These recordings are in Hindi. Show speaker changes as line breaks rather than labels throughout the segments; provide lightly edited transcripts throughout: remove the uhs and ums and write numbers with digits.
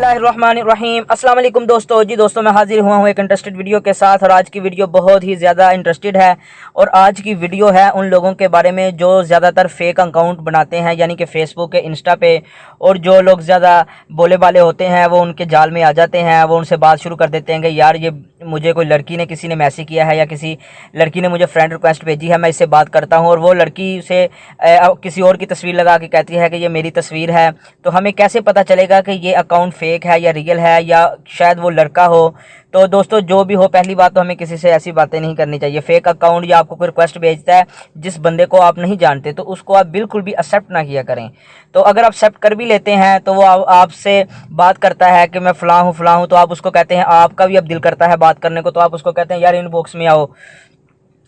बिस्मिल्लाहिर्रहमानिर्रहीम। अस्सलाम वालेकुम दोस्तों। जी दोस्तों, मैं हाजिर हुआ हूँ एक इंटरेस्टेड वीडियो के साथ, और आज की वीडियो बहुत ही ज़्यादा इंटरेस्टेड है। और आज की वीडियो है उन लोगों के बारे में जो ज़्यादातर फेक अकाउंट बनाते हैं, यानी कि फ़ेसबुक के, इंस्टा पे। और जो लोग ज़्यादा बोले वाले होते हैं वो उनके जाल में आ जाते हैं। वो उनसे बात शुरू कर देते हैं कि यार ये मुझे कोई लड़की ने, किसी ने मैसेज किया है या किसी लड़की ने मुझे फ्रेंड रिक्वेस्ट भेजी है, मैं इससे बात करता हूँ। और वो लड़की से किसी और की तस्वीर लगा के कहती है कि ये मेरी तस्वीर है। तो हमें कैसे पता चलेगा कि ये अकाउंट फेक है या रियल है, या शायद वो लड़का हो। तो दोस्तों, जो भी हो, पहली बात तो हमें किसी से ऐसी बातें नहीं करनी चाहिए। फेक अकाउंट या आपको कोई रिक्वेस्ट भेजता है जिस बंदे को आप नहीं जानते, तो उसको आप बिल्कुल भी एक्सेप्ट ना किया करें। तो अगर आप एक्सेप्ट कर भी लेते हैं तो वो आपसे बात करता है कि मैं फ़लाँ हूँ, तो आप उसको कहते हैं, आपका भी अब दिल करता है बात करने को, तो आप उसको कहते हैं यार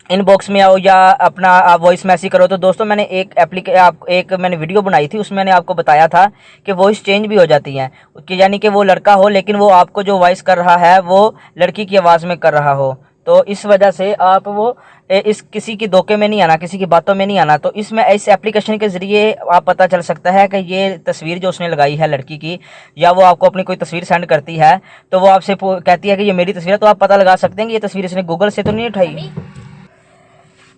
इनबॉक्स में आओ या अपना आप वॉइस मैसेज करो। तो दोस्तों, मैंने एक मैंने वीडियो बनाई थी, उसमें मैंने आपको बताया था कि वॉइस चेंज भी हो जाती हैं, कि यानी कि वो लड़का हो लेकिन वो आपको जो वॉइस कर रहा है वो लड़की की आवाज़ में कर रहा हो। तो इस वजह से आप इस किसी की धोखे में नहीं आना, किसी की बातों में नहीं आना। तो इस एप्लीकेशन के ज़रिए आप पता चल सकता है कि ये तस्वीर जो उसने लगाई है लड़की की, या वो आपको अपनी कोई तस्वीर सेंड करती है, तो वो आपसे कहती है कि ये मेरी तस्वीर है, तो आप पता लगा सकते हैं कि ये तस्वीर इसने गूगल से तो नहीं उठाई।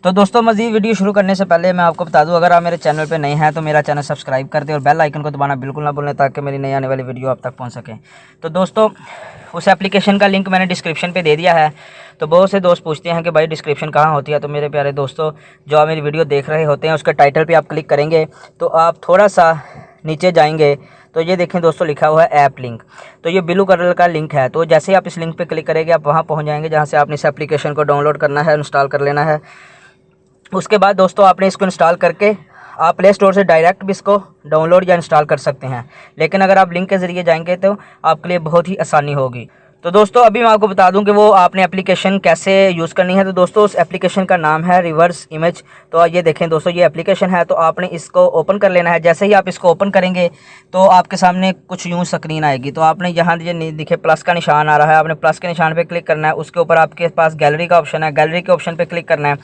तो दोस्तों, मज़ीद वीडियो शुरू करने से पहले मैं आपको बता दूं, अगर आप मेरे चैनल पे नए हैं तो मेरा चैनल सब्सक्राइब कर दें और बेल आइकन को दबाना बिल्कुल ना भूलें, ताकि मेरी नई आने वाली वीडियो आप तक पहुंच सके। तो दोस्तों, उस एप्लीकेशन का लिंक मैंने डिस्क्रिप्शन पे दे दिया है। तो बहुत से दोस्त पूछते हैं कि भाई डिस्क्रिप्शन कहाँ होती है। तो मेरे प्यारे दोस्तों, जो आप मेरी वीडियो देख रहे होते हैं, उसके टाइटल पर आप क्लिक करेंगे तो आप थोड़ा सा नीचे जाएंगे तो ये देखें दोस्तों, लिखा हुआ है ऐप लिंक। तो ये ब्लू कलर का लिंक है। तो जैसे ही आप इस लिंक पे क्लिक करेंगे, आप वहाँ पहुँच जाएंगे जहाँ से आपने इस एप्लीकेशन को डाउनलोड करना है, इंस्टॉल कर लेना है। उसके बाद दोस्तों, आपने इसको इंस्टॉल करके आप प्ले स्टोर से डायरेक्ट भी इसको डाउनलोड या इंस्टॉल कर सकते हैं। लेकिन अगर आप लिंक के ज़रिए जाएंगे तो आपके लिए बहुत ही आसानी होगी। तो दोस्तों, अभी मैं आपको बता दूं कि वो आपने एप्लीकेशन कैसे यूज़ करनी है। तो दोस्तों, उस एप्लीकेशन का नाम है रिवर्स इमेज। तो ये देखें दोस्तों, ये एप्लीकेशन है। तो आपने इसको ओपन कर लेना है। जैसे ही आप इसको ओपन करेंगे तो आपके सामने कुछ यूँ स्क्रीन आएगी। तो आपने यहाँ ये दिखे प्लस का निशान आ रहा है, आपने प्लस के निशान पर क्लिक करना है। उसके ऊपर आपके पास गैलरी का ऑप्शन है, गैलरी के ऑप्शन पर क्लिक करना है,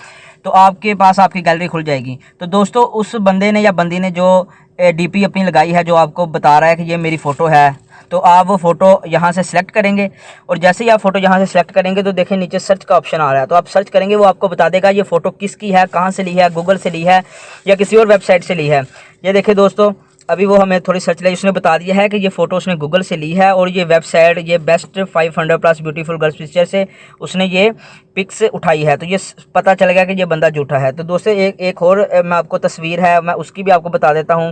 तो आपके पास आपकी गैलरी खुल जाएगी। तो दोस्तों, उस बंदे ने या बंदी ने जो डीपी अपनी लगाई है, जो आपको बता रहा है कि ये मेरी फ़ोटो है, तो आप वो फ़ोटो यहाँ से सिलेक्ट करेंगे। और जैसे ही आप फ़ोटो यहाँ से सिलेक्ट करेंगे तो देखें नीचे सर्च का ऑप्शन आ रहा है। तो आप सर्च करेंगे, वो आपको बता देगा ये फ़ोटो किसकी है, कहाँ से ली है, गूगल से ली है या किसी और वेबसाइट से ली है। ये देखें दोस्तों, अभी वो हमें थोड़ी सर्च ली, उसने बता दिया है कि ये फ़ोटो उसने गूगल से ली है, और ये वेबसाइट, ये best 500 plus beautiful girls picture से उसने ये पिक्स उठाई है। तो ये पता चल गया कि ये बंदा झूठा है। तो दोस्तों, एक और मैं आपको तस्वीर है, मैं उसकी भी आपको बता देता हूँ।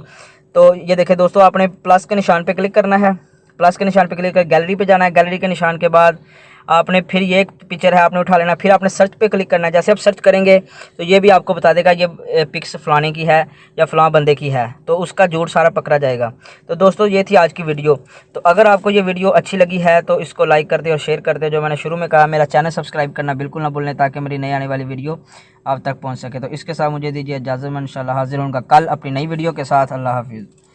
तो ये देखें दोस्तों, आपने प्लस के निशान पे क्लिक करना है, प्लस के निशान पे क्लिक कर गैलरी पे जाना है। गैलरी के निशान के बाद आपने फिर ये एक पिक्चर है, आपने उठा लेना, फिर आपने सर्च पे क्लिक करना है। जैसे आप सर्च करेंगे तो ये भी आपको बता देगा ये पिक्स फलाने की है या फलां बंदे की है, तो उसका झूठ सारा पकड़ा जाएगा। तो दोस्तों, ये थी आज की वीडियो। तो अगर आपको ये वीडियो अच्छी लगी है तो इसको लाइक कर दे और शेयर कर दे। जो मैंने शुरू में कहा, मेरा चैनल सब्सक्राइब करना बिल्कुल ना भूलें, ताकि मेरी नई आने वाली वीडियो आप तक पहुँच सके। तो इसके साथ मुझे दीजिए इजाज़त। मैं इंशाल्लाह हाजिर होऊंगा कल अपनी नई वीडियो के साथ। अल्लाह हाफिज़।